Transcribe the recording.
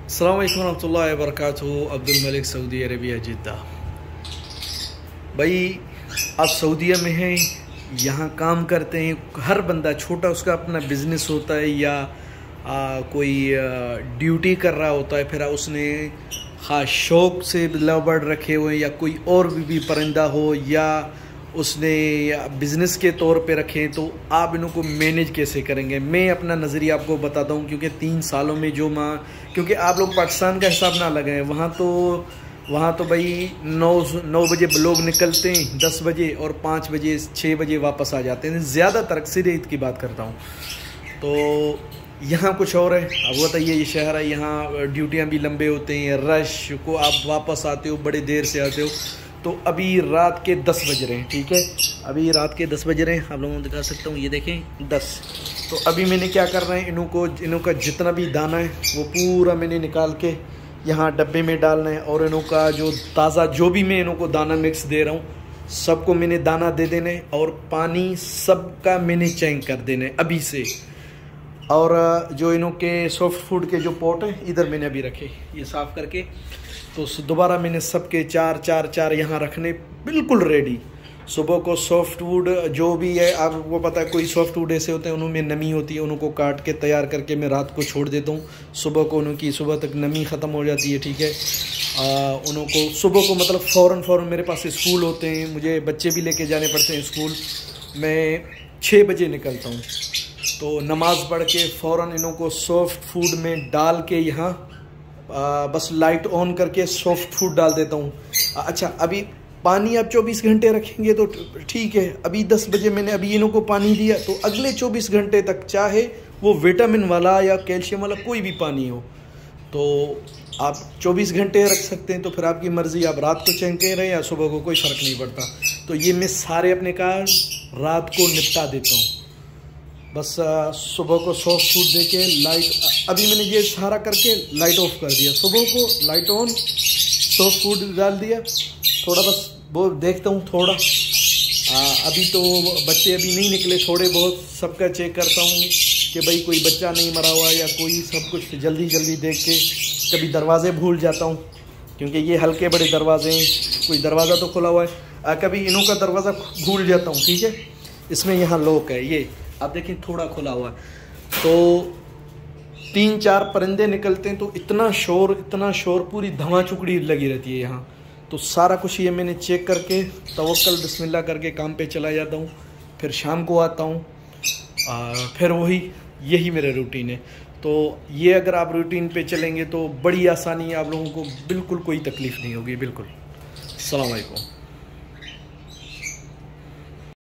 अस्सलाम वालेकुम रहमतुल्लाहि व बरकातहू। अब्दुल मलिक, सऊदी अरबिया, जिद्दा। भाई आप सऊदीया में हैं, यहाँ काम करते हैं। हर बंदा छोटा उसका अपना बिजनेस होता है या कोई ड्यूटी कर रहा होता है, फिर उसने ख़ास शौक़ से लवबर्ड रखे हुए हैं या कोई और भी परिंदा हो या उसने बिज़नेस के तौर पे रखें, तो आप इनको मैनेज कैसे करेंगे। मैं अपना नज़रिया आपको बताता हूँ, क्योंकि 3 सालों में क्योंकि आप लोग पाकिस्तान का हिसाब ना लगाएं, वहाँ तो भाई 9 बजे लोग निकलते हैं, 10 बजे और 5 बजे 6 बजे वापस आ जाते हैं। ज़्यादातर अक्सर ईद की बात करता हूँ। तो यहाँ कुछ और है। अब बताइए, ये शहर है, यहाँ ड्यूटियाँ भी लंबे होते हैं, रश को आप वापस आते हो, बड़े देर से आते हो। तो अभी रात के 10 बज रहे हैं, ठीक है, अभी रात के 10 बज रहे हैं। आप लोगों को दिखा सकता हूँ, ये देखें 10। तो अभी मैंने क्या कर रहे हैं, इनका जितना भी दाना है वो पूरा मैंने निकाल के यहाँ डब्बे में डालना है, और इनका जो ताज़ा जो भी मैं इनको दाना मिक्स दे रहा हूँ, सबको मैंने दाना दे देना है, और पानी सबका मैंने चेंज कर देना है अभी से। और जो इनके सॉफ्ट फूड के जो पॉट हैं इधर मैंने अभी रखे, ये साफ़ करके, तो दोबारा मैंने सबके चार यहाँ रखने बिल्कुल रेडी। सुबह को सॉफ्ट वुड जो भी है, आपको पता है कोई सॉफ्ट वुड ऐसे होते हैं उनमें नमी होती है, उनको काट के तैयार करके मैं रात को छोड़ देता हूँ। सुबह तक नमी ख़त्म हो जाती है, ठीक है। उनको सुबह को मतलब फ़ौरन मेरे पास स्कूल होते हैं, मुझे बच्चे भी लेके जाने पड़ते हैं स्कूल। मैं 6 बजे निकलता हूँ, तो नमाज़ पढ़ के फ़ौरन इनको सॉफ्ट फूड में डाल के यहाँ बस लाइट ऑन करके सॉफ्ट फूड डाल देता हूँ। अच्छा, अभी पानी आप 24 घंटे रखेंगे तो ठीक है। अभी 10 बजे मैंने अभी इनको पानी दिया, तो अगले 24 घंटे तक चाहे वो विटामिन वाला या कैल्शियम वाला कोई भी पानी हो, तो आप 24 घंटे रख सकते हैं। तो फिर आपकी मर्ज़ी, आप रात को चेंज रहें या सुबह को, कोई फ़र्क नहीं पड़ता। तो ये मैं सारे अपने काम रात को निपटा देता हूँ। बस सुबह को सॉफ्ट फूड देके लाइट, अभी मैंने ये सारा करके लाइट ऑफ कर दिया। सुबह को लाइट ऑन, सॉफ्ट फूड डाल दिया, थोड़ा बस वो देखता हूँ थोड़ा। अभी तो बच्चे अभी नहीं निकले, थोड़े बहुत सबका चेक करता हूँ कि भाई कोई बच्चा नहीं मरा हुआ या कोई, सब कुछ जल्दी देख के। कभी दरवाज़े भूल जाता हूँ, क्योंकि ये हल्के बड़े दरवाजे हैं, कोई दरवाज़ा तो खुला हुआ है। कभी इनों का दरवाज़ा भूल जाता हूँ, ठीक है। इसमें यहाँ लॉक है, ये आप देखें थोड़ा खुला हुआ है। तो 3-4 परिंदे निकलते हैं, तो इतना शोर, पूरी धमा चुकड़ी लगी रहती है यहाँ। तो सारा कुछ ये मैंने चेक करके तवक्कल बिस्मिल्लाह करके काम पे चला जाता हूँ। फिर शाम को आता हूँ, फिर यही मेरा रूटीन है। तो ये अगर आप रूटीन पे चलेंगे तो बड़ी आसानी है, आप लोगों को बिल्कुल कोई तकलीफ़ नहीं होगी, बिल्कुल। अस्सलाम वालेकुम।